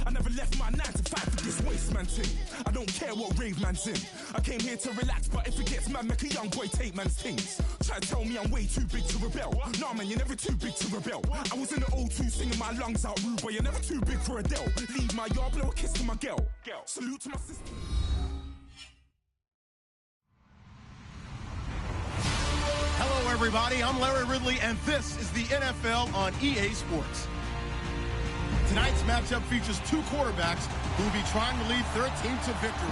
I never left my 9 to 5 for this waste man thing. I don't care what rave man's in. I came here to relax, but if it gets mad, make a young boy take man's things. Try to tell me I'm way too big to rebel. Nah man, you're never too big to rebel. I was in the O2 singing my lungs out rude, but you're never too big for Adele. Leave my yard, blow a kiss to my girl. Salute to my sister. Hello everybody, I'm Larry Ridley, and this is the NFL on EA Sports. Tonight's matchup features two quarterbacks who will be trying to lead their team to victory.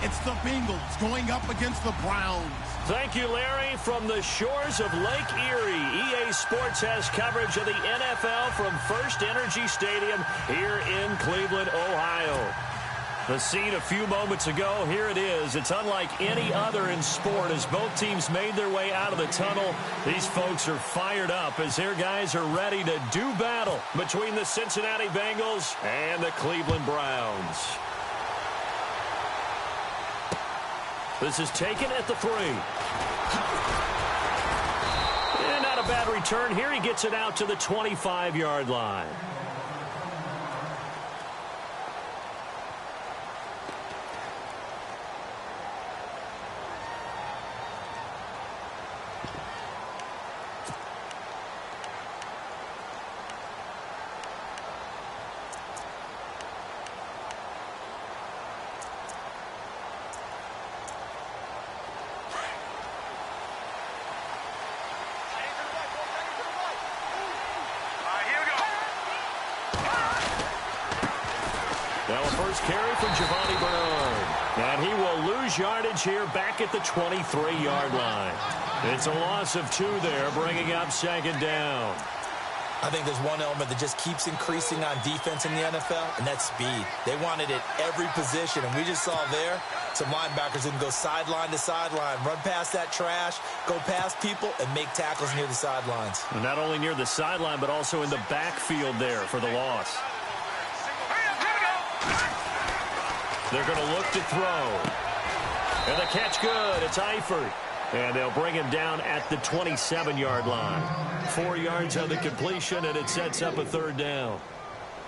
It's the Bengals going up against the Browns. Thank you, Larry. From the shores of Lake Erie, EA Sports has coverage of the NFL from First Energy Stadium here in Cleveland, Ohio. The scene a few moments ago, here it is. It's unlike any other in sport as both teams made their way out of the tunnel. These folks are fired up as their guys are ready to do battle between the Cincinnati Bengals and the Cleveland Browns. This is taken at the 3. And not a bad return here. He gets it out to the 25-yard line. Now a first carry from Giovanni Bernard. And he will lose yardage here back at the 23-yard line. It's a loss of 2 there, bringing up second down. I think there's one element that just keeps increasing on defense in the NFL, and that's speed. They want it at every position, and we just saw there some linebackers who can go sideline to sideline, run past that trash, go past people, and make tackles near the sidelines. And not only near the sideline, but also in the backfield there for the loss. They're going to look to throw. And the catch good. It's Eifert. And they'll bring him down at the 27-yard line. 4 yards on the completion, and it sets up a third down.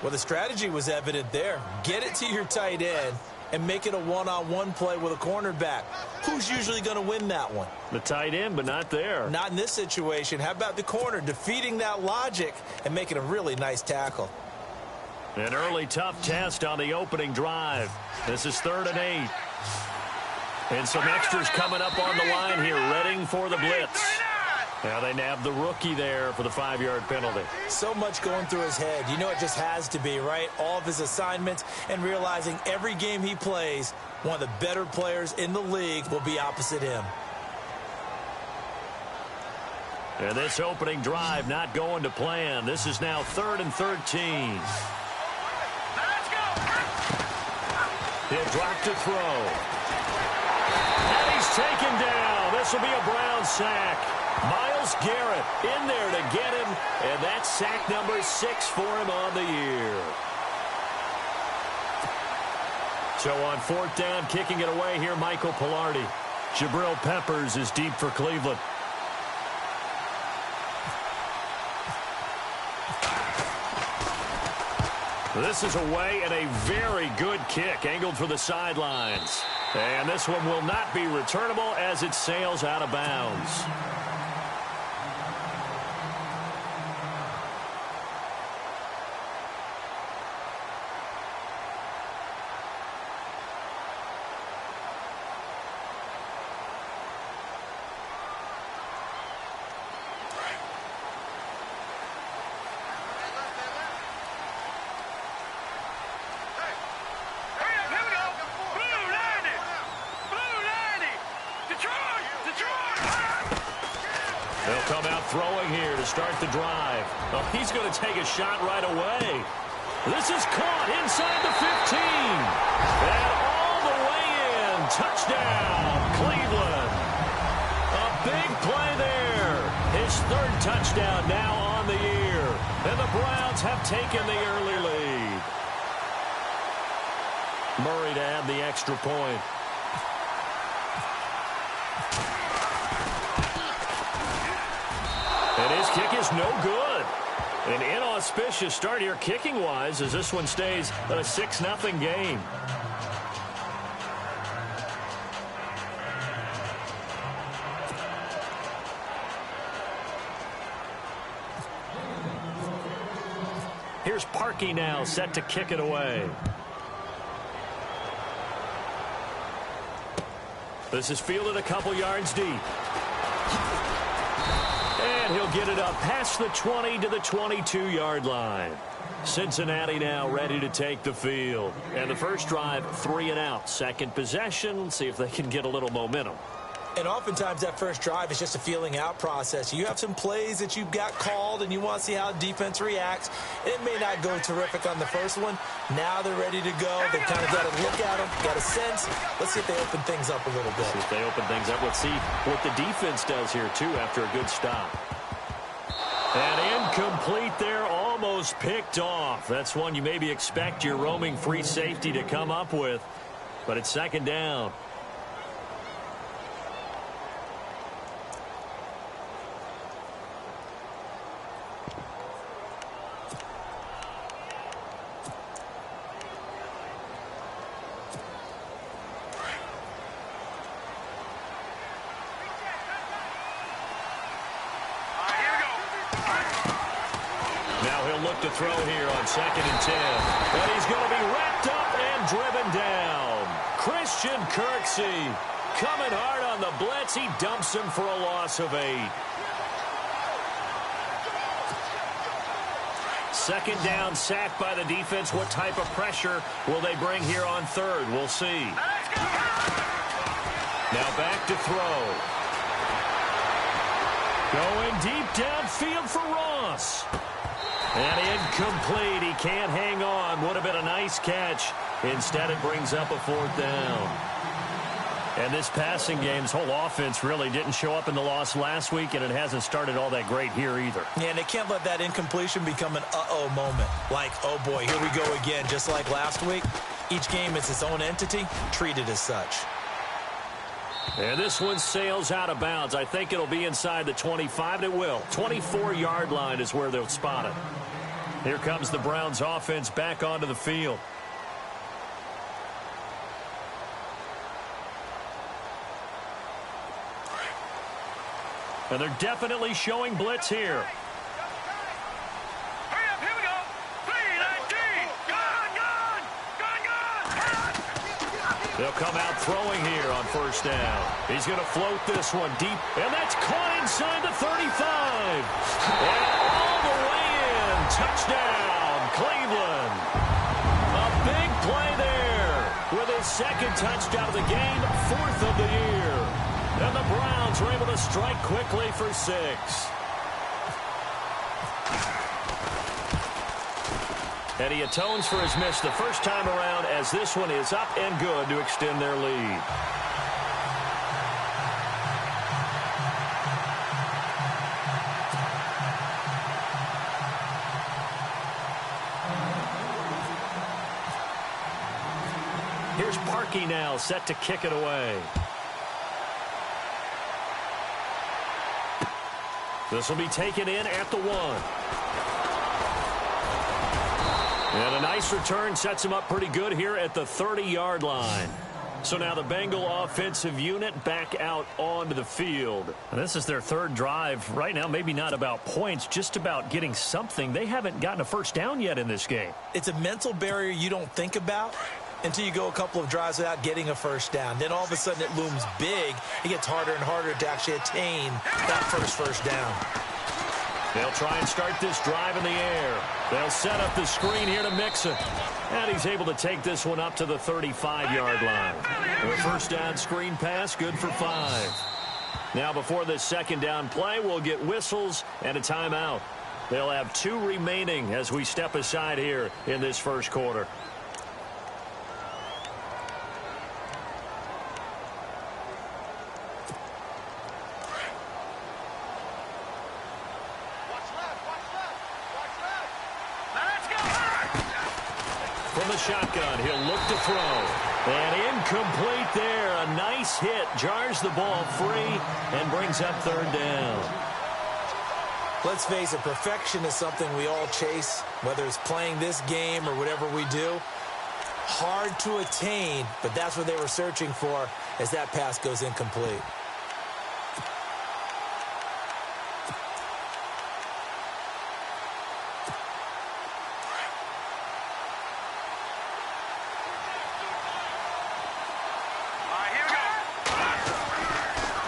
Well, the strategy was evident there. Get it to your tight end and make it a one-on-one play with a cornerback. Who's usually going to win that one? The tight end, but not there. Not in this situation. How about the corner defeating that logic and making a really nice tackle? An early tough test on the opening drive. This is 3rd and 8. And some extras coming up on the line here, readying for the blitz. Now they nab the rookie there for the 5-yard penalty. So much going through his head. You know it just has to be, right? All of his assignments and realizing every game he plays, one of the better players in the league will be opposite him. And this opening drive not going to plan. This is now 3rd and 13. He'll drop to throw. And he's taken down. This will be a Brown sack. Myles Garrett in there to get him. And that's sack number 6 for him on the year. So on 4th down, kicking it away here, Michael Pilardi. Jabril Peppers is deep for Cleveland. This is away and a very good kick angled for the sidelines. And this one will not be returnable as it sails out of bounds. They'll come out throwing here to start the drive. Oh, he's going to take a shot right away. This is caught inside the 15. And all the way in. Touchdown, Cleveland. A big play there. His 3rd touchdown now on the year. And the Browns have taken the early lead. Murray to add the extra point. And his kick is no good. An inauspicious start here kicking-wise as this one stays a 6-0 game. Here's Parkey now, set to kick it away. This is fielded a couple yards deep. And he'll get it up past the 20 to the 22-yard line. Cincinnati now ready to take the field. And the first drive, 3 and out. Second possession, see if they can get a little momentum. And oftentimes that first drive is just a feeling out process. You have some plays that you've got called and you want to see how defense reacts. It may not go terrific on the first one. Now they're ready to go. They've kind of got to look at them, got a sense. Let's see if they open things up a little bit. See if they open things up. Let's see what the defense does here, too, after a good stop. And incomplete there, almost picked off. That's one you maybe expect your roaming free safety to come up with. But it's second down. To throw here on 2nd and 10. But he's going to be wrapped up and driven down. Christian Kirksey coming hard on the blitz. He dumps him for a loss of 8. Second down, sacked by the defense. What type of pressure will they bring here on 3rd? We'll see. Now back to throw. Going deep downfield for Ross. And incomplete. He can't hang on. Would have been a nice catch. Instead, it brings up a 4th down. And this passing game's whole offense really didn't show up in the loss last week, and it hasn't started all that great here either. Yeah, and they can't let that incompletion become an uh-oh moment. Like, oh boy, here we go again, just like last week. Each game is its own entity, treated as such. And this one sails out of bounds. I think it'll be inside the 25, and it will. 24-yard line is where they'll spot it. Here comes the Browns offense back onto the field. And they're definitely showing blitz here. They'll come out throwing here on 1st down. He's going to float this one deep, and that's caught inside the 35. And all the way in. Touchdown, Cleveland. A big play there with his 2nd touchdown of the game, 4th of the year. And the Browns are able to strike quickly for 6. And he atones for his miss the first time around as this one is up and good to extend their lead. Here's Parkey now, set to kick it away. This will be taken in at the 1. And a nice return sets him up pretty good here at the 30-yard line. So now the Bengal offensive unit back out onto the field. And this is their 3rd drive. Right now, maybe not about points, just about getting something. They haven't gotten a first down yet in this game. It's a mental barrier you don't think about until you go a couple of drives without getting a first down. Then all of a sudden it looms big. It gets harder and harder to actually attain that first down. They'll try and start this drive in the air. They'll set up the screen here to Mixon. And he's able to take this one up to the 35-yard line. The first down screen pass, good for 5. Now before this 2nd down play, we'll get whistles and a timeout. They'll have 2 remaining as we step aside here in this first quarter. From the shotgun, he'll look to throw. And incomplete there. A nice hit. Jars the ball free and brings up 3rd down. Let's face it, perfection is something we all chase, whether it's playing this game or whatever we do. Hard to attain, but that's what they were searching for as that pass goes incomplete.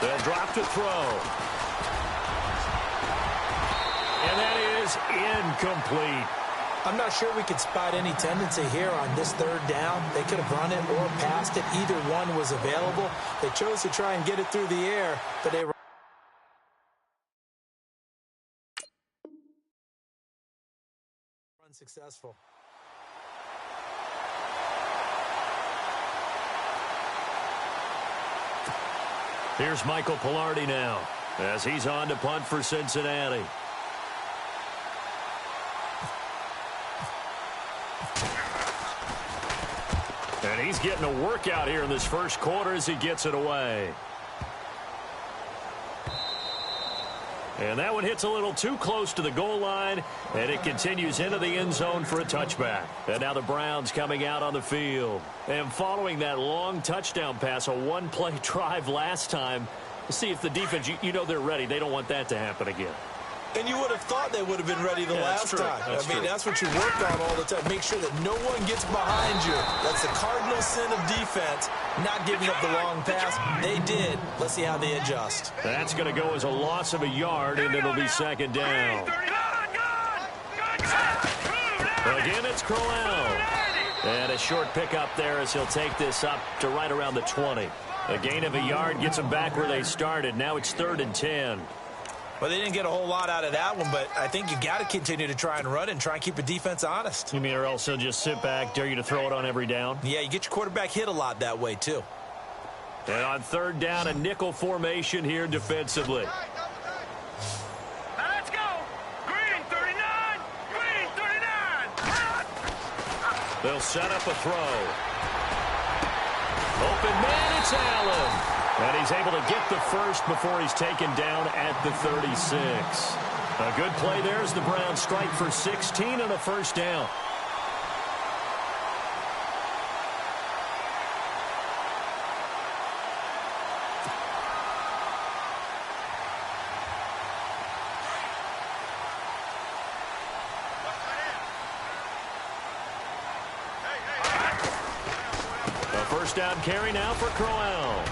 They'll drop to throw. And that is incomplete. I'm not sure we could spot any tendency here on this third down. They could have run it or passed it. Either one was available. They chose to try and get it through the air, but they were unsuccessful. Here's Michael Pilardi now as he's on to punt for Cincinnati. And he's getting a workout here in this first quarter as he gets it away. And that one hits a little too close to the goal line, and it continues into the end zone for a touchback. And now the Browns coming out on the field. And following that long touchdown pass, a one-play drive last time, see if the defense, you know they're ready. They don't want that to happen again. And you would have thought they would have been ready the last time. That's what you work on all the time. Make sure that no one gets behind you. That's the cardinal sin of defense, not giving up the long pass. They did. Let's see how they adjust. That's going to go as a loss of a yard, and it'll be second down. Again, it's Crowell. And a short pickup there as he'll take this up to right around the 20. A gain of a yard gets them back where they started. Now it's 3rd and 10. Well, they didn't get a whole lot out of that one, but I think you got to continue to try and run and try and keep the defense honest. You mean or else they'll just sit back, dare you to throw it on every down? Yeah, you get your quarterback hit a lot that way, too. And on 3rd down, a nickel formation here defensively. Let's go. Green 39. Green 39. They'll set up a throw. Open man, it's Allen. And he's able to get the first before he's taken down at the 36. A good play there as the Browns strike for 16 and a first down. A first down carry now for Crowell.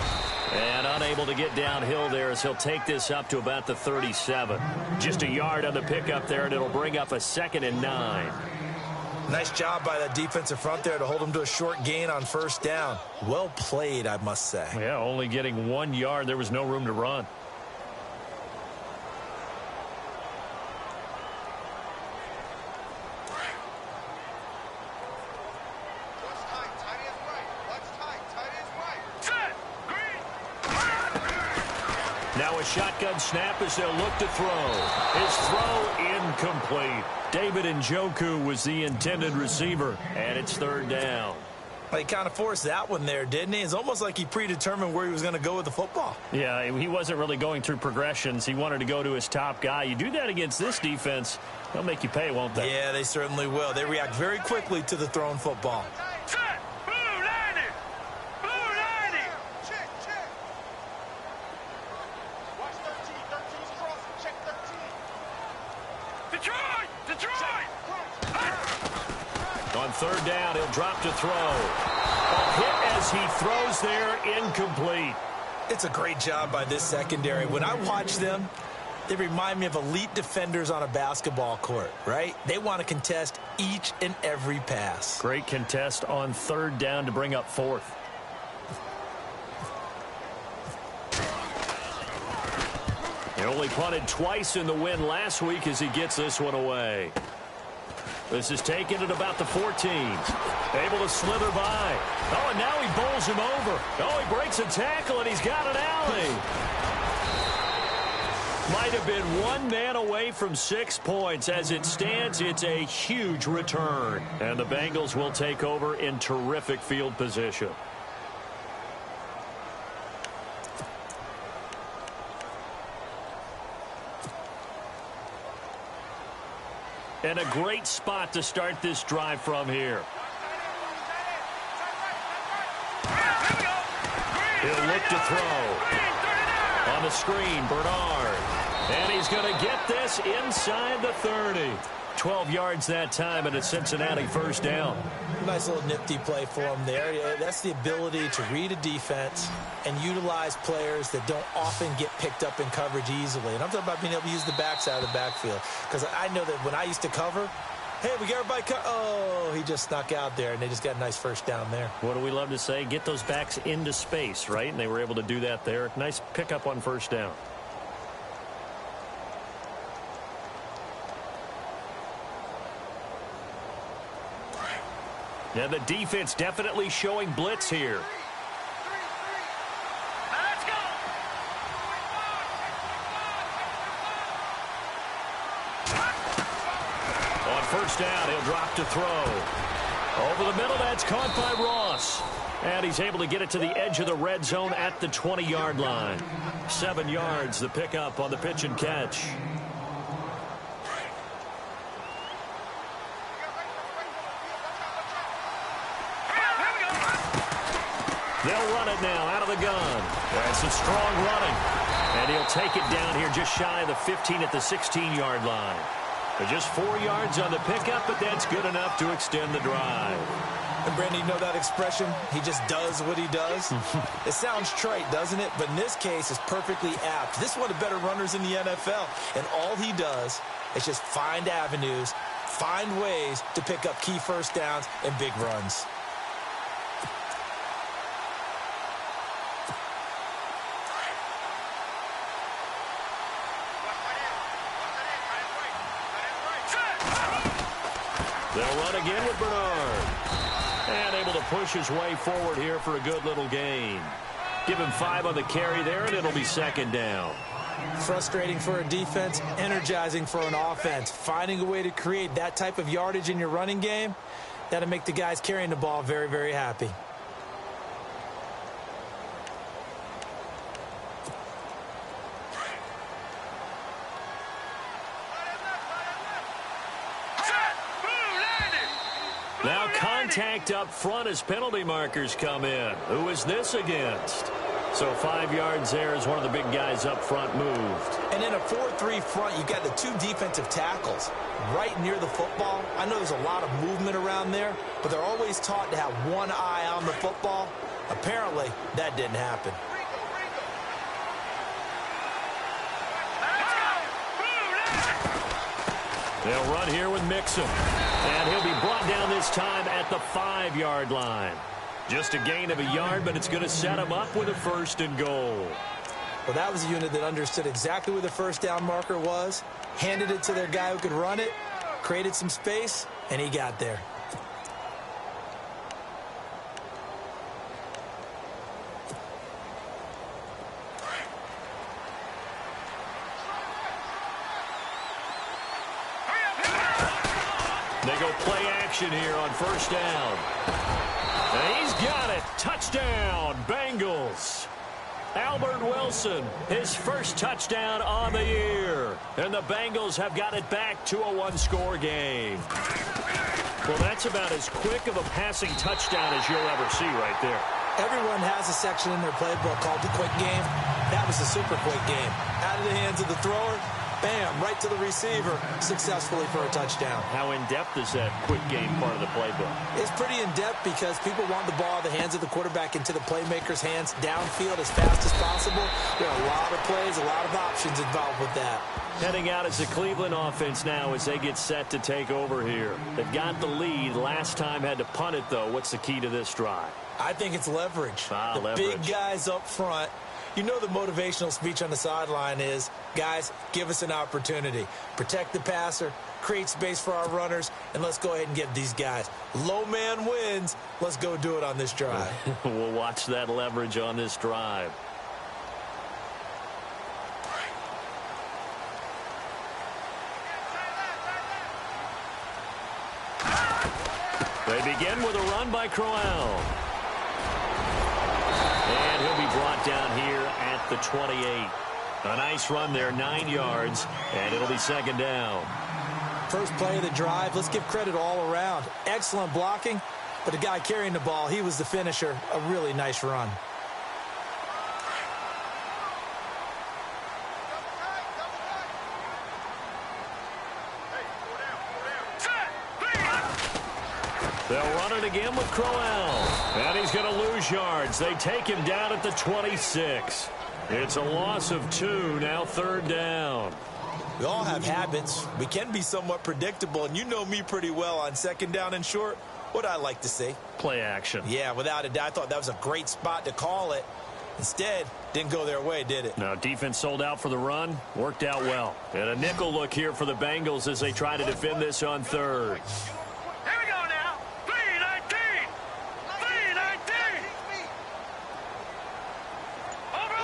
And unable to get downhill there as he'll take this up to about the 37. Just a yard on the pickup there, and it'll bring up a 2nd and 9. Nice job by that defensive front there to hold him to a short gain on first down. Well played, I must say. Yeah, only getting 1 yard. There was no room to run. Now a shotgun snap as they'll look to throw. His throw incomplete. David Njoku was the intended receiver, and it's 3rd down. Well, he kind of forced that one there, didn't he? It's almost like he predetermined where he was going to go with the football. Yeah, he wasn't really going through progressions. He wanted to go to his top guy. You do that against this defense, they'll make you pay, won't they? Yeah, they certainly will. They react very quickly to the thrown football. On 3rd down, he'll drop to throw. A hit as he throws there, incomplete. It's a great job by this secondary. When I watch them, they remind me of elite defenders on a basketball court, right? They want to contest each and every pass. Great contest on 3rd down to bring up 4th. He only punted twice in the win last week as he gets this one away. This is taken at about the 14. Able to slither by. Oh, and now he bowls him over. Oh, he breaks a tackle, and he's got an alley. Might have been 1 man away from 6 points. As it stands, it's a huge return. And the Bengals will take over in terrific field position. And a great spot to start this drive from here. He'll look to throw. On the screen, Bernard. And he's going to get this inside the 30. 12 yards that time, and a Cincinnati first down. Nice little nifty play for him there. That's the ability to read a defense and utilize players that don't often get picked up in coverage easily. And I'm talking about being able to use the backside of the backfield. Because I know that when I used to cover, hey, we got everybody oh, he just snuck out there, and they just got a nice first down there. What do we love to say? Get those backs into space, right? And they were able to do that there. Nice pickup on first down. Yeah, the defense definitely showing blitz here. Let's go. On first down, he'll drop to throw. Over the middle, that's caught by Ross. And he's able to get it to the edge of the red zone at the 20-yard line. 7 yards, the pickup on the pitch and catch. They'll run it now out of the gun. That's a strong running. And he'll take it down here just shy of the 15 at the 16-yard line. Just 4 yards on the pickup, but that's good enough to extend the drive. And, Brandon, you know that expression? He just does what he does? It sounds trite, doesn't it? But in this case, it's perfectly apt. This is one of the better runners in the NFL. And all he does is just find avenues, find ways to pick up key first downs and big runs. They'll run again with Bernard. And able to push his way forward here for a good little gain. Give him 5 on the carry there, and it'll be second down. Frustrating for a defense, energizing for an offense. Finding a way to create that type of yardage in your running game, that'll make the guys carrying the ball very, very happy. Now contact up front as penalty markers come in. Who is this against? So 5 yards there as one of the big guys up front moved. And in a 4-3 front, you got the 2 defensive tackles right near the football. I know there's a lot of movement around there, but they're always taught to have one eye on the football. Apparently, that didn't happen. They'll run here with Mixon. And he'll be brought down this time at the 5-yard line. Just a gain of a yard, but it's going to set him up with a 1st and goal. Well, that was a unit that understood exactly where the first down marker was, handed it to their guy who could run it, created some space, and he got there. They go play action here on first down. And he's got it. Touchdown, Bengals. Albert Wilson, his first touchdown on the year. And the Bengals have got it back to a 1-score game. Well, that's about as quick of a passing touchdown as you'll ever see right there. Everyone has a section in their playbook called the quick game. That was a super quick game. Out of the hands of the thrower, bam, right to the receiver, successfully for a touchdown. How in-depth is that quick game part of the playbook? It's pretty in-depth because people want the ball in the hands of the quarterback into the playmaker's hands downfield as fast as possible. There are a lot of plays, a lot of options involved with that. Heading out as the Cleveland offense now as they get set to take over here. They've got the lead. Last time had to punt it, though. What's the key to this drive? I think it's leverage. The leverage. Big guys up front. You know the motivational speech on the sideline is, guys, give us an opportunity. Protect the passer, create space for our runners, and let's go ahead and get these guys. Low man wins. Let's go do it on this drive. We'll watch that leverage on this drive. They begin with a run by Crowell. And he'll be brought down here at the 28. A nice run there, 9 yards, and it'll be second down. First play of the drive, let's give credit all around. Excellent blocking, but the guy carrying the ball, he was the finisher. A really nice run. They'll run it again with Crowell. And he's going to lose yards. They take him down at the 26. It's a loss of 2, now 3rd down. We all have habits. We can be somewhat predictable, and you know me pretty well on 2nd down and short. What I like to say? Play action. Yeah, without a doubt. I thought that was a great spot to call it. Instead, didn't go their way, did it? Now, defense sold out for the run. Worked out well. And a nickel look here for the Bengals as they try to defend this on 3rd. Here we go now. 3-19. 3-19. Over.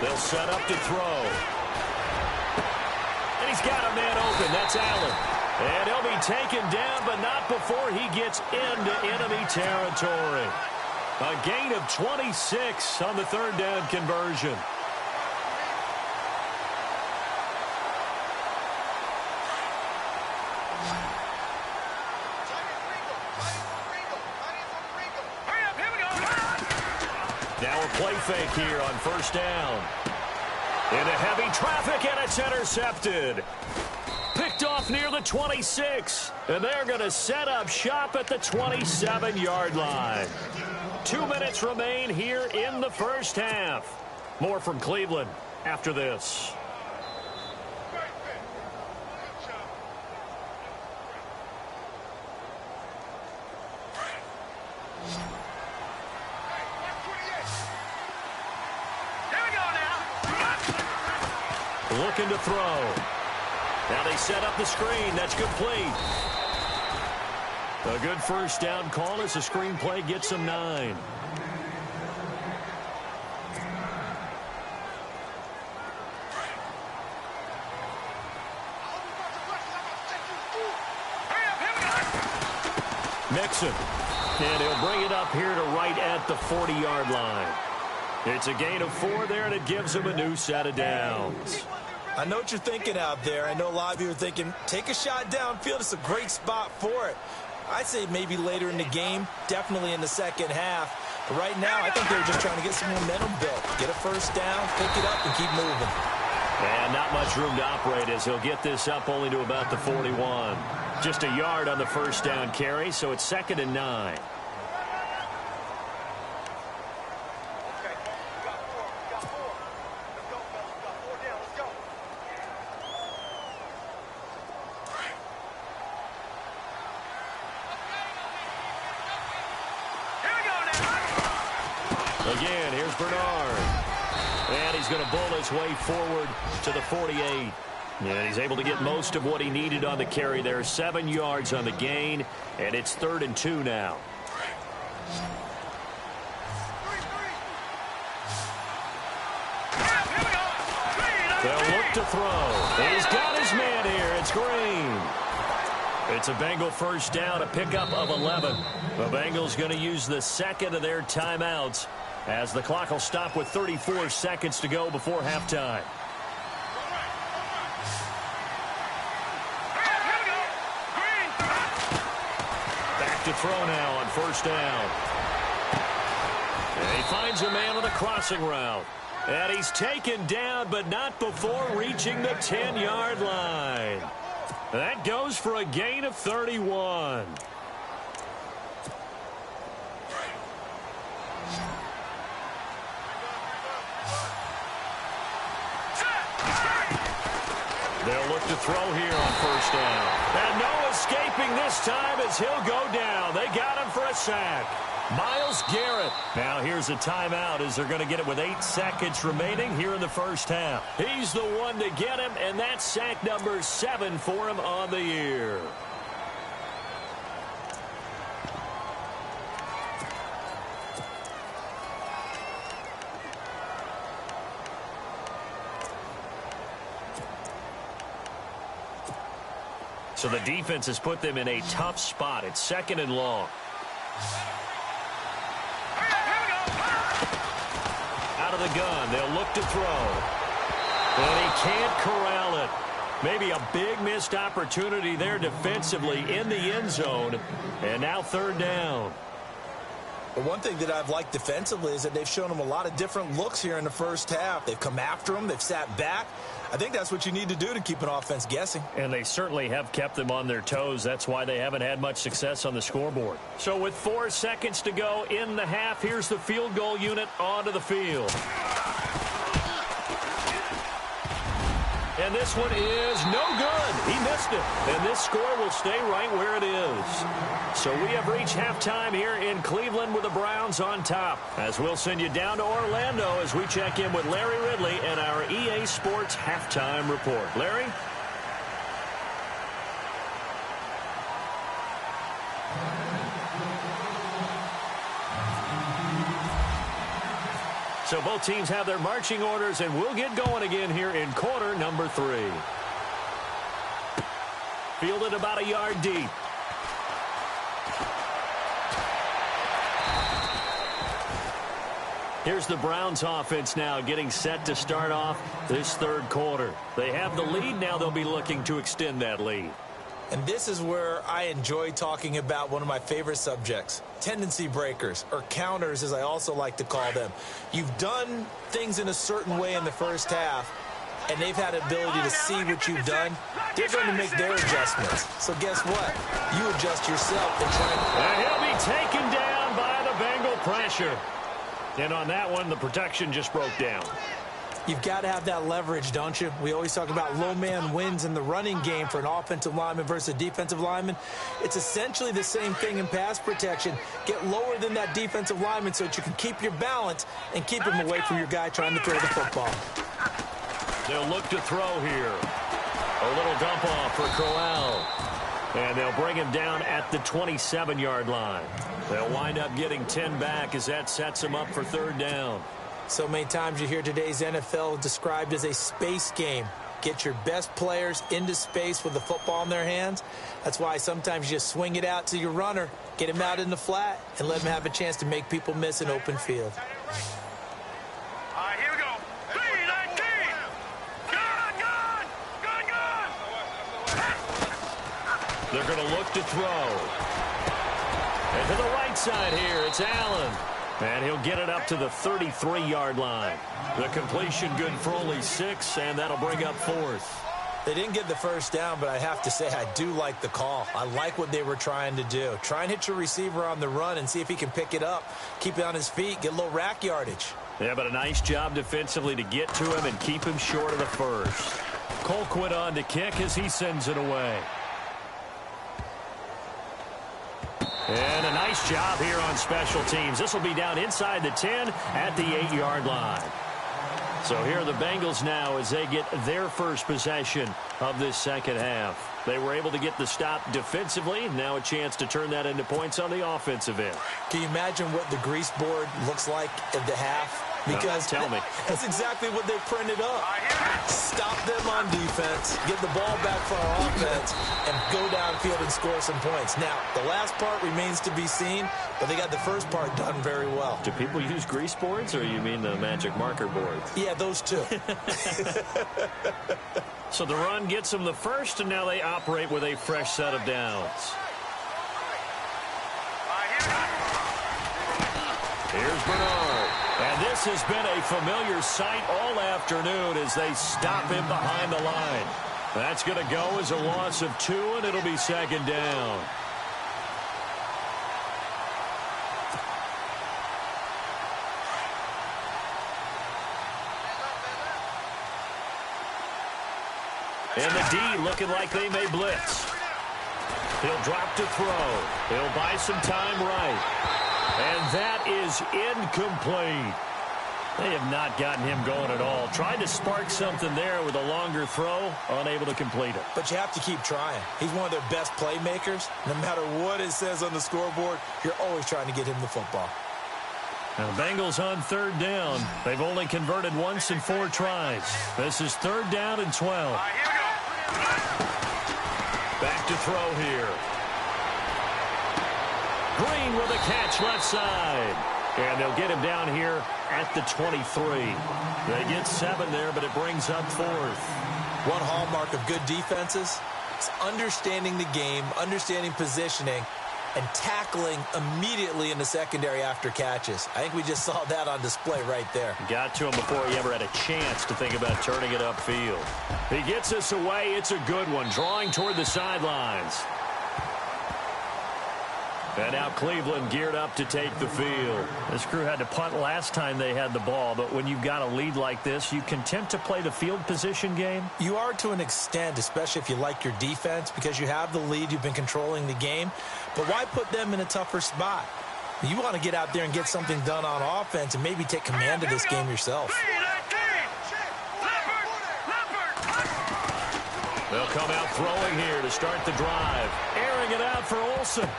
They'll set up to throw. And he's got a man open. That's Allen. And he'll be taken down, but not before he gets into enemy territory. A gain of 26 on the 3rd down conversion. Now a play fake here on 1st down. Into heavy traffic, and it's intercepted. Picked off near the 26. And they're going to set up shop at the 27-yard line. 2 minutes remain here in the 1st half. More from Cleveland after this. Looking to throw. Now they set up the screen. That's complete. A good 1st down call as the screen play gets them 9. Mixon. And he'll bring it up here to right at the 40-yard line. It's a gain of 4 there, and it gives him a new set of downs. I know what you're thinking out there. I know a lot of you are thinking, take a shot downfield. It's a great spot for it. I'd say maybe later in the game, definitely in the 2nd half. But right now, I think they're just trying to get some momentum built. Get a 1st down, pick it up, and keep moving. And not much room to operate as he'll get this up only to about the 41. Just a yard on the 1st down carry, so it's 2nd and 9. Again, here's Bernard. And he's going to bull his way forward to the 48. And he's able to get most of what he needed on the carry there. 7 yards on the gain, and it's 3rd and 2 now. They'll look to throw. He's got his man here. It's Green. It's a Bengal 1st down, a pickup of 11. The Bengals going to use the 2nd of their timeouts as the clock will stop with 34 seconds to go before halftime. Back to throw now on 1st down. And he finds a man on the crossing route. And he's taken down, but not before reaching the 10-yard line. That goes for a gain of 31. They'll look to throw here on 1st down. And no escaping this time as he'll go down. They got him for a sack. Myles Garrett. Now here's a timeout as they're going to get it with 8 seconds remaining here in the 1st half. He's the one to get him, and that's sack number 7 for him on the year. So the defense has put them in a tough spot. It's 2nd and long. Out of the gun, they'll look to throw. And he can't corral it. Maybe a big missed opportunity there defensively in the end zone. And now third down. But one thing that I've liked defensively is that they've shown them a lot of different looks here in the first half. They've come after them. They've sat back. I think that's what you need to do to keep an offense guessing. And they certainly have kept them on their toes. That's why they haven't had much success on the scoreboard. So with 4 seconds to go in the half, here's the field goal unit onto the field. And this one is no good. He missed it. And this score will stay right where it is. So we have reached halftime here in Cleveland with the Browns on top. As we'll send you down to Orlando as we check in with Larry Ridley and our EA Sports Halftime Report. Larry? So both teams have their marching orders, and we'll get going again here in quarter number 3. Fielded about a yard deep. Here's the Browns offense now getting set to start off this third quarter. They have the lead. Now they'll be looking to extend that lead. And this is where I enjoy talking about one of my favorite subjects, tendency breakers, or counters as I also like to call them. You've done things in a certain way in the first half, and they've had the ability to see what you've done. They're going to make their adjustments. So guess what? You adjust yourself and try and he'll be taken down by the Bengal pressure. And on that one, the protection just broke down. You've got to have that leverage, don't you? We always talk about low man wins in the running game for an offensive lineman versus a defensive lineman. It's essentially the same thing in pass protection. Get lower than that defensive lineman so that you can keep your balance and keep him away from your guy trying to throw the football. They'll look to throw here. A little dump off for Crowell. And they'll bring him down at the 27-yard line. They'll wind up getting 10 back as that sets him up for third down. So many times you hear today's NFL described as a space game. Get your best players into space with the football in their hands. That's why sometimes you just swing it out to your runner, get him out in the flat, and let him have a chance to make people miss an open field. All right, here we go. 3-19. Gun. They're going to look to throw. And to the right side here, it's Allen. And he'll get it up to the 33-yard line. The completion good for only 6, and that'll bring up 4th. They didn't get the first down, but I have to say I do like the call. I like what they were trying to do. Try and hit your receiver on the run and see if he can pick it up. Keep it on his feet, get a little rack yardage. Yeah, but a nice job defensively to get to him and keep him short of the first. Colquitt on to kick as he sends it away. And a nice job here on special teams. This will be down inside the 10 at the 8-yard line. So here are the Bengals now as they get their first possession of this second half. They were able to get the stop defensively. Now a chance to turn that into points on the offensive end. Can you imagine what the grease board looks like at the half? Because tell me. That's exactly what they printed up. Stop them on defense, get the ball back for our offense, and go downfield and score some points. Now, the last part remains to be seen, but they got the first part done very well. Do people use grease boards, or you mean the magic marker boards? Yeah, those two. So the run gets them the first, and now they operate with a fresh set of downs. Here's Bernard. And this has been a familiar sight all afternoon as they stop him behind the line. That's going to go as a loss of 2, and it'll be second down. And the D looking like they may blitz. He'll drop to throw. He'll buy some time right. And that is incomplete. They have not gotten him going at all. Tried to spark something there with a longer throw, unable to complete it. But you have to keep trying. He's one of their best playmakers. No matter what it says on the scoreboard, you're always trying to get him the football. Now the Bengals on third down. They've only converted once in 4 tries. This is third down and 12. Back to throw here. Green with a catch left side. And they'll get him down here at the 23. They get 7 there, but it brings up 4th. One hallmark of good defenses is understanding the game, understanding positioning, and tackling immediately in the secondary after catches. I think we just saw that on display right there. Got to him before he ever had a chance to think about turning it upfield. He gets us away. It's a good one, drawing toward the sidelines. And now Cleveland geared up to take the field. This crew had to punt last time they had the ball, but when you've got a lead like this, you content to play the field position game? You are to an extent, especially if you like your defense, because you have the lead, you've been controlling the game. But why put them in a tougher spot? You want to get out there and get something done on offense and maybe take command of this game yourself. They'll come out throwing here to start the drive. Airing it out for Olsen.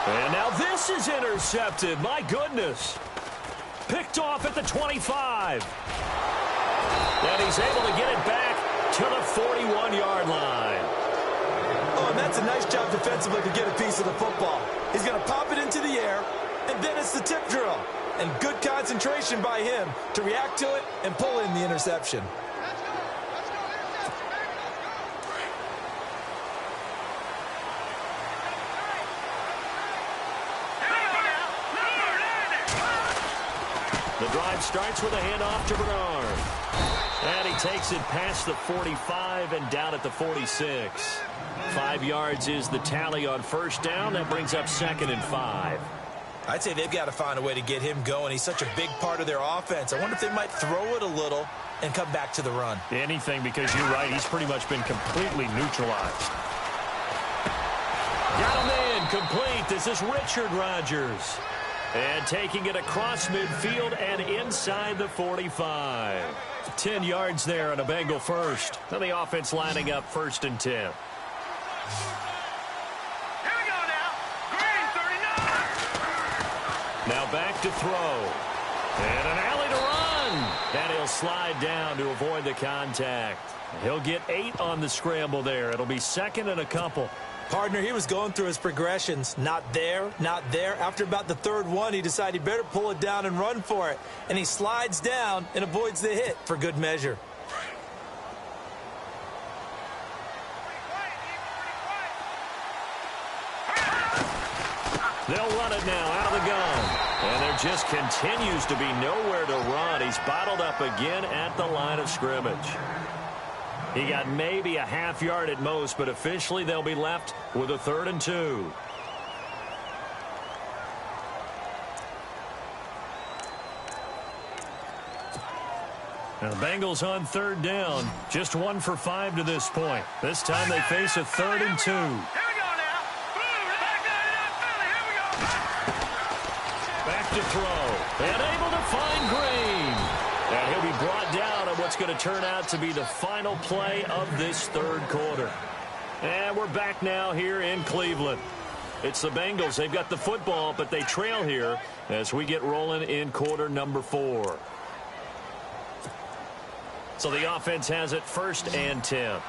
And now this is intercepted. My goodness. Picked off at the 25. And he's able to get it back to the 41-yard line. Oh, and that's a nice job defensively to get a piece of the football. He's going to pop it into the air, and then it's the tip drill. And good concentration by him to react to it and pull in the interception. The drive starts with a handoff to Bernard. And he takes it past the 45 and down at the 46. 5 yards is the tally on first down. That brings up 2nd and 5. I'd say they've got to find a way to get him going. He's such a big part of their offense. I wonder if they might throw it a little and come back to the run. Anything, because you're right. He's pretty much been completely neutralized. Got him in. Complete. This is Richard Rodgers. And taking it across midfield and inside the 45. 10 yards there on a Bengal first. Now the offense lining up 1st and 10. Here we go now. Green, 39. Now back to throw. And an alley to run. And he'll slide down to avoid the contact. He'll get 8 on the scramble there. It'll be 2nd and a couple. Partner, he was going through his progressions. Not there, not there. After about the 3rd one, he decided he better pull it down and run for it. And he slides down and avoids the hit for good measure. They'll run it now out of the gun. And there just continues to be nowhere to run. He's bottled up again at the line of scrimmage. He got maybe a half yard at most, but officially they'll be left with a 3rd and 2. Now the Bengals on 3rd down. Just 1 for 5 to this point. This time they face a 3rd and 2. Here we go now. Here we go. Back to throw. And able to find Green. And he'll be brought down on what's going to turn out to be the final play of this 3rd quarter. And we're back now here in Cleveland. It's the Bengals. They've got the football, but they trail here as we get rolling in quarter number 4. So the offense has it 1st and 10.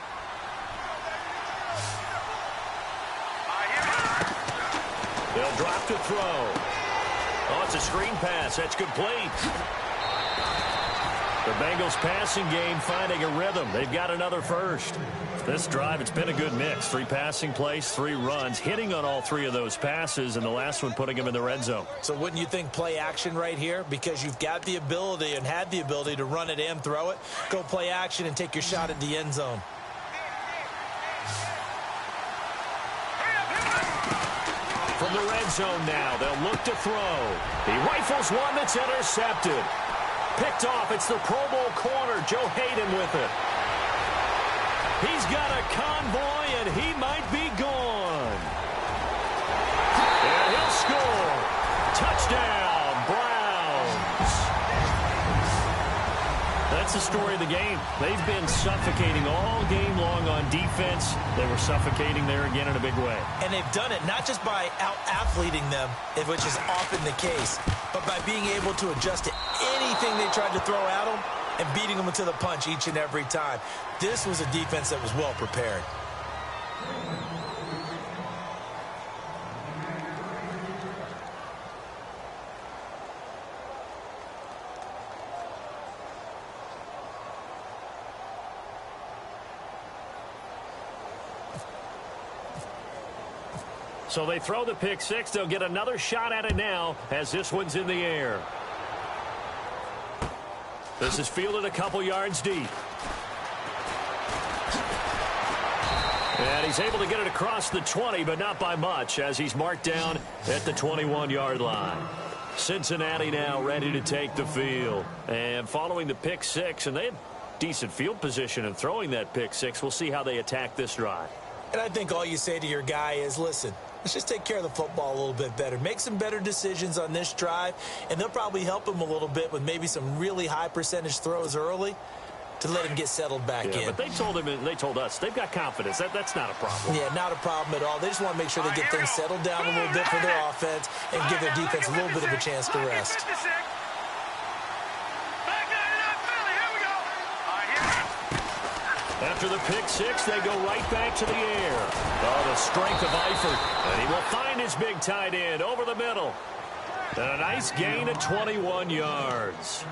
They'll drop to throw. Oh, it's a screen pass. That's complete. The Bengals passing game finding a rhythm. They've got another first. This drive, it's been a good mix. 3 passing plays, 3 runs, hitting on all 3 of those passes, and the last one putting them in the red zone. So wouldn't you think play action right here? Because you've got the ability and had the ability to run it and throw it. Go play action and take your shot at the end zone. From the red zone now, they'll look to throw. He rifles one that's intercepted. Picked off. It's the Pro Bowl corner, Joe Hayden, with it. He's got a convoy, and he might be gone. And he'll score. Touchdown, Browns. That's the story of the game. They've been suffocating all game long on defense. They were suffocating there again in a big way. And they've done it not just by out-athleting them, which is often the case, but by being able to adjust to anything they tried to throw at them and beating them to the punch each and every time. This was a defense that was well prepared. So they throw the pick six. They'll get another shot at it now as this one's in the air. This is fielded a couple yards deep. And he's able to get it across the 20, but not by much, as he's marked down at the 21-yard line. Cincinnati now ready to take the field. And following the pick six, and they have decent field position in throwing that pick six. We'll see how they attack this drive. And I think all you say to your guy is, listen, let's just take care of the football a little bit better. Make some better decisions on this drive, and they'll probably help him a little bit with maybe some really high percentage throws early to let him get settled back in. But they told him, and they told us, they've got confidence. That's not a problem. Yeah, not a problem at all. They just want to make sure they get things settled down a little bit for their offense and give their defense a little bit of a chance to rest. After the pick six, they go right back to the air. Oh, the strength of Eifert. And he will find his big tight end over the middle. And a nice gain of 21 yards.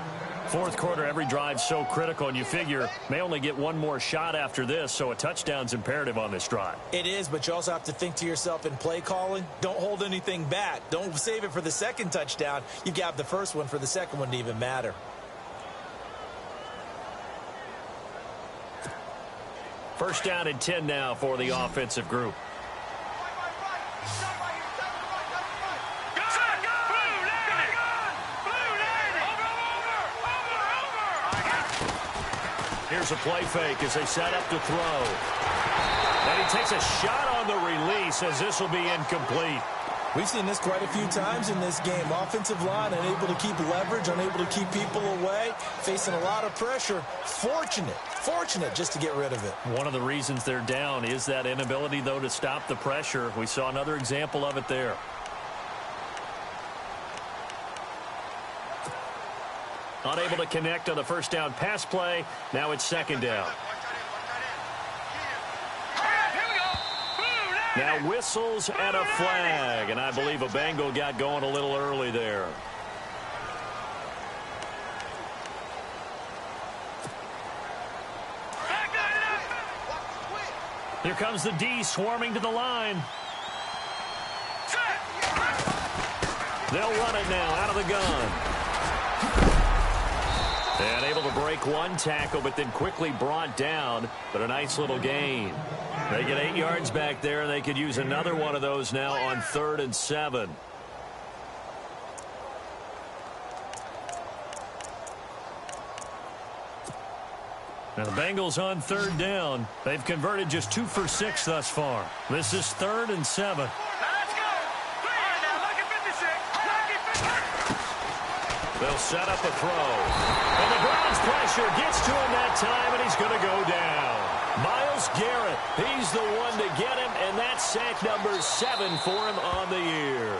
Fourth quarter, every drive so critical, and you figure may only get one more shot after this, so a touchdown's imperative on this drive. It is, but you also have to think to yourself in play calling, don't hold anything back. Don't save it for the second touchdown. You got the first one for the second one to even matter. First down and 10 now for the offensive group. Here's a play fake as they set up to throw. And he takes a shot on the release as this will be incomplete. We've seen this quite a few times in this game. Offensive line unable to keep leverage, unable to keep people away, facing a lot of pressure. Fortunate just to get rid of it. One of the reasons they're down is that inability, though, to stop the pressure. We saw another example of it there. Unable to connect on the first down pass play. Now it's second down. Now whistles and a flag, and I believe a Bengal got going a little early there. Here comes the D swarming to the line. They'll run it now out of the gun. And able to break one tackle, but then quickly brought down. But a nice little gain. They get 8 yards back there, and they could use another one of those now on 3rd and 7. Now the Bengals on 3rd down. They've converted just 2 for 6 thus far. This is 3rd and 7. They'll set up a throw. And the Browns pressure gets to him that time, and he's going to go down. Myles Garrett, he's the one to get him, and that's sack number 7 for him on the year.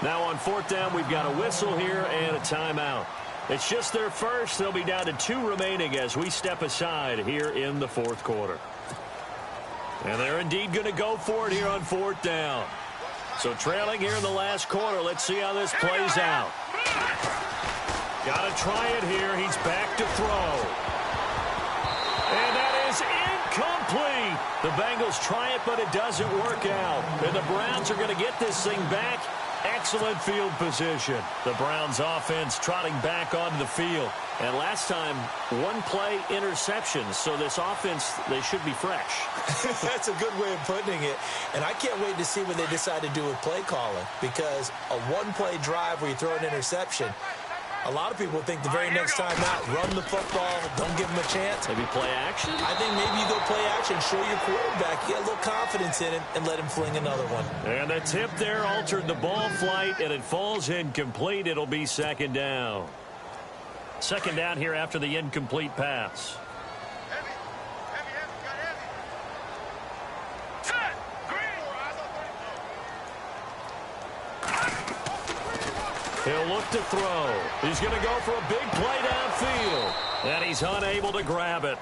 Now on 4th down, we've got a whistle here and a timeout. It's just their first. They'll be down to 2 remaining as we step aside here in the 4th quarter. And they're indeed going to go for it here on 4th down. So trailing here in the last quarter. Let's see how this plays out. Got to try it here. He's back to throw. And that is incomplete. The Bengals try it, but it doesn't work out. And the Browns are going to get this thing back. Excellent field position. The Browns offense trotting back onto the field. And last time, 1 play interception. So this offense, they should be fresh. That's a good way of putting it. And I can't wait to see what they decide to do with play calling. Because a 1-play drive where you throw an interception, a lot of people think the very next time out, run the football, don't give them a chance. Maybe play action? I think maybe you go play action, show your quarterback, get a little confidence in him, and let him fling another one. And the tip there altered the ball flight, and it falls incomplete. It'll be 2nd down. 2nd down here after the incomplete pass. He'll look to throw. He's going to go for a big play downfield. And he's unable to grab it.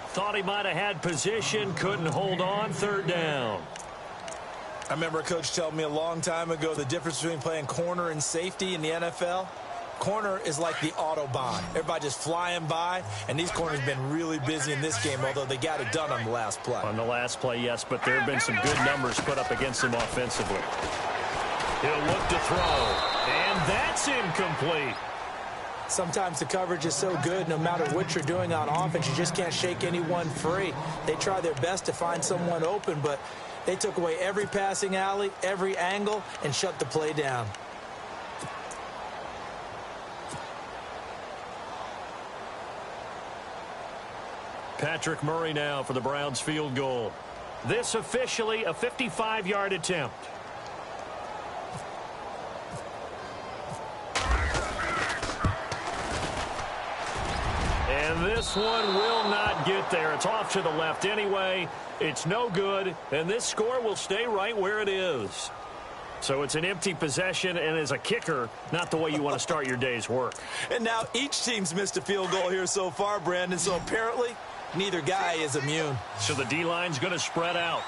Thought he might have had position, couldn't hold on. 3rd down. I remember a coach telling me a long time ago the difference between playing corner and safety in the NFL. corner is like the Autobahn. Everybody just flying by, and these corners have been really busy in this game, although they got it done on the last play. On the last play, yes, but there have been some good numbers put up against him offensively. He'll look to throw, and that's incomplete. Sometimes the coverage is so good, no matter what you're doing on offense, you just can't shake anyone free. They try their best to find someone open, but they took away every passing alley, every angle, and shut the play down. Patrick Murray now for the Browns field goal. This officially a 55-yard attempt. And this one will not get there. It's off to the left anyway. It's no good, and this score will stay right where it is. So it's an empty possession, and as a kicker, not the way you want to start your day's work. And now each team's missed a field goal here so far, Brandon, so apparently neither guy is immune. So the D-line's going to spread out.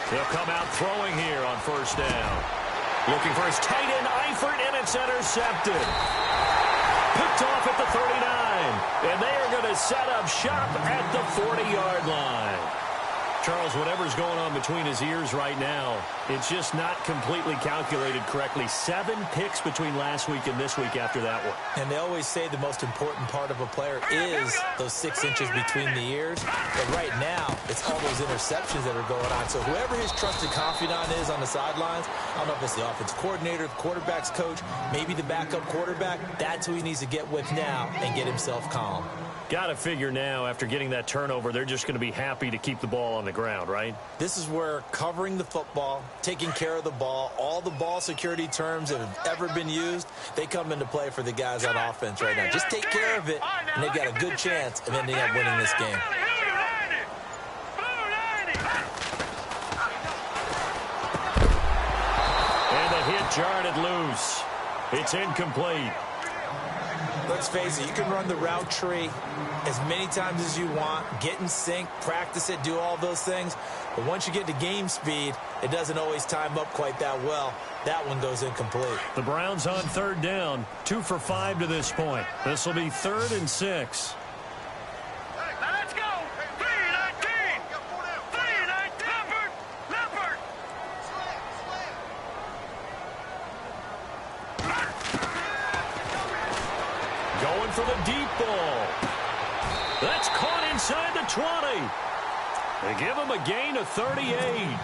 He'll come out throwing here on first down. Looking for his tight end, Eifert, and it's intercepted. Picked off at the 39, and they are going to set up shop at the 40-yard line. Charles, whatever's going on between his ears right now, it's just not completely calculated correctly. 7 picks between last week and this week after that one. And they always say the most important part of a player is those 6 inches between the ears. But right now, it's all those interceptions that are going on. So whoever his trusted confidant is on the sidelines, I don't know if it's the offense coordinator, the quarterback's coach, maybe the backup quarterback, that's who he needs to get with now and get himself calm. Got to figure now, after getting that turnover, they're just going to be happy to keep the ball on the ground, right? This is where covering the football, taking care of the ball, all the ball security terms that have ever been used, they come into play for the guys on offense right now. Just take care of it, and they've got a good chance of ending up winning this game. And the hit jarred loose. It's incomplete. Let's face it, you can run the route tree as many times as you want, get in sync, practice it, do all those things. But once you get to game speed, it doesn't always time up quite that well. That one goes incomplete. The Browns on third down, 2 for 5 to this point. This will be 3rd and 6. Now let's go. 3-19. 3-19. Leopard. Going for the deep ball. That's caught inside the 20. They give him a gain of 38.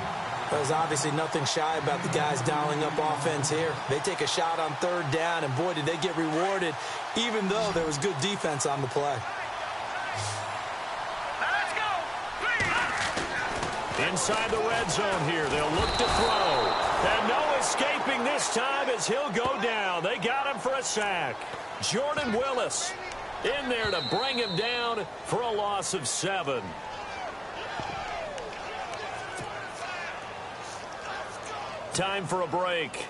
There's obviously nothing shy about the guys dialing up offense here. They take a shot on third down, and boy, did they get rewarded, even though there was good defense on the play. Let's go. Inside the red zone here, they'll look to throw. And no escaping this time as he'll go down. They got him for a sack. Jordan Willis in there to bring him down for a loss of 7. Time for a break.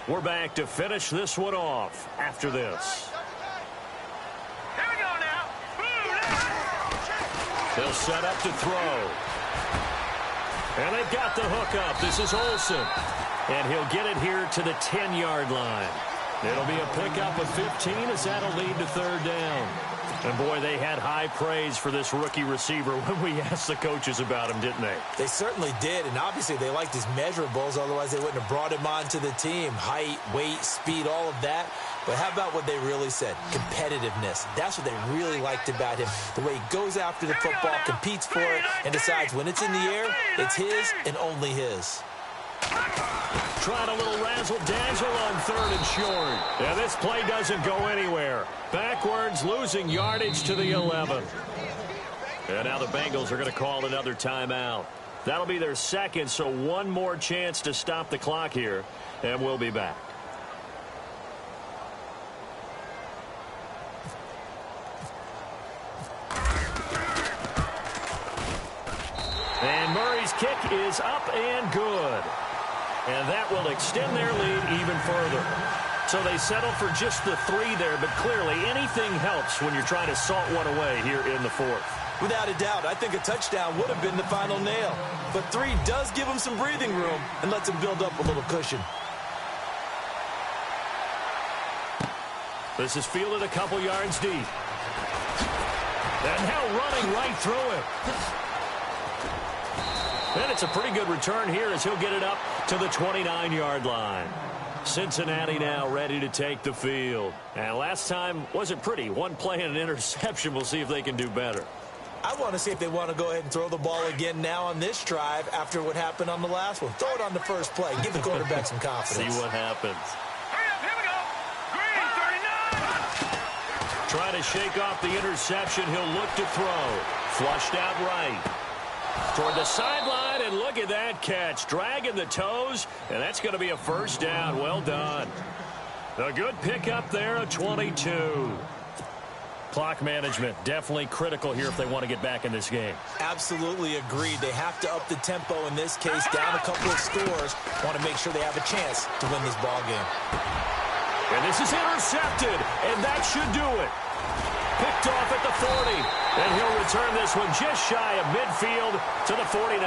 We're back to finish this one off after this. Here we go now. They'll set up to throw. And they've got the hook up. This is Olsen. And he'll get it here to the 10-yard line. It'll be a pickup of 15 as that'll lead to third down. And, boy, they had high praise for this rookie receiver when we asked the coaches about him, didn't they? They certainly did, and obviously they liked his measurables. Otherwise, they wouldn't have brought him onto the team. Height, weight, speed, all of that. But how about what they really said? Competitiveness. That's what they really liked about him. The way he goes after the football, competes for it, and decides when it's in the air, it's his and only his. Tried a little razzle-dazzle on 3rd and short. And this play doesn't go anywhere. Backwards, losing yardage to the 11. And now the Bengals are going to call another timeout. That'll be their 2nd, so one more chance to stop the clock here. And we'll be back. And Murray's kick is up and good. And that will extend their lead even further. So they settle for just the 3 there, but clearly anything helps when you're trying to salt one away here in the 4th. Without a doubt, I think a touchdown would have been the final nail. But 3 does give them some breathing room and lets them build up a little cushion. This is fielded a couple yards deep. And now running right through it. And it's a pretty good return here as he'll get it up to the 29-yard line. Cincinnati now ready to take the field. And last time wasn't pretty. One play and an interception. We'll see if they can do better. I want to see if they want to go ahead and throw the ball again now on this drive after what happened on the last one. Throw it on the first play. Give the quarterback some confidence. See what happens. Hurry up, here we go. Green, 39. Trying to shake off the interception. He'll look to throw. Flushed out right. Toward the sideline, and look at that catch. Dragging the toes, and that's going to be a first down. Well done. A good pickup there, a 22. Clock management, definitely critical here if they want to get back in this game. Absolutely agreed. They have to up the tempo in this case, down a couple of scores. Want to make sure they have a chance to win this ball game. And this is intercepted, and that should do it. Picked off at the 40, and he'll return this one just shy of midfield to the 49.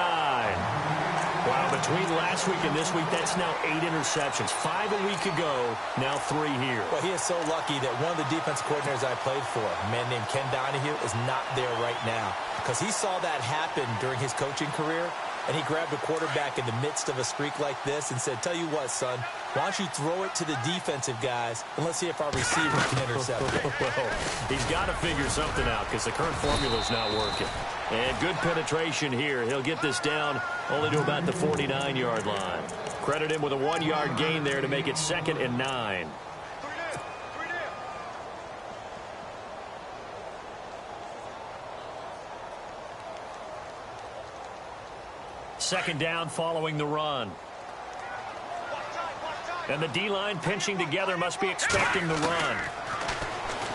Wow, between last week and this week, that's now 8 interceptions. 5 a week ago, now 3 here. Well, he is so lucky that one of the defense coordinators I played for, a man named Ken Donahue, is not there right now because he saw that happen during his coaching career, and he grabbed a quarterback in the midst of a streak like this and said, tell you what, son, why don't you throw it to the defensive guys, and let's see if our receiver can intercept it. Well, he's got to figure something out because the current formula's not working. And good penetration here. He'll get this down only to about the 49-yard line. Credit him with a 1-yard gain there to make it 2nd and 9. Second down following the run. And the D-line pinching together must be expecting the run.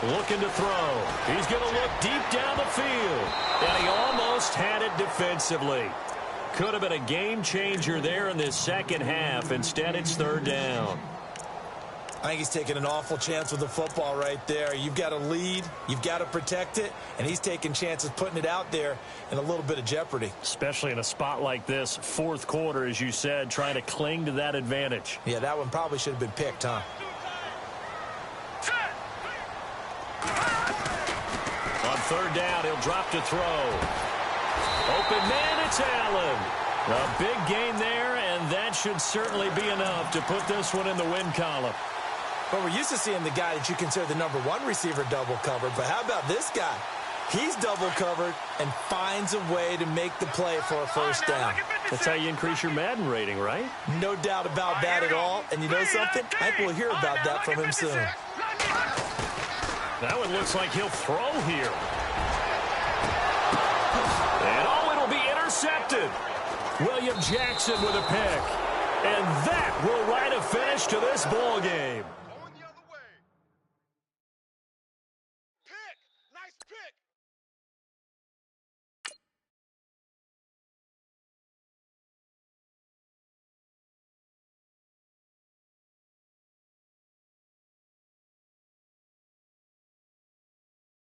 Looking to throw. He's going to look deep down the field. And he almost had it defensively. Could have been a game changer there in this second half. Instead, it's 3rd down. I think he's taking an awful chance with the football right there. You've got to lead. You've got to protect it. And he's taking chances putting it out there in a little bit of jeopardy. Especially in a spot like this, 4th quarter, as you said, trying to cling to that advantage. Yeah, that one probably should have been picked, huh? On 3rd down, he'll drop to throw. Open man, it's Allen. A big gain there, and that should certainly be enough to put this one in the win column. But we're used to seeing the guy that you consider the #1 receiver double covered. But how about this guy? He's double covered and finds a way to make the play for a first down. That's how you increase your Madden rating, right? No doubt about that at all. And you know something? I think we'll hear about that from him soon. That one looks like he'll throw here. And oh, it'll be intercepted. William Jackson with a pick. And that will write a finish to this ball game.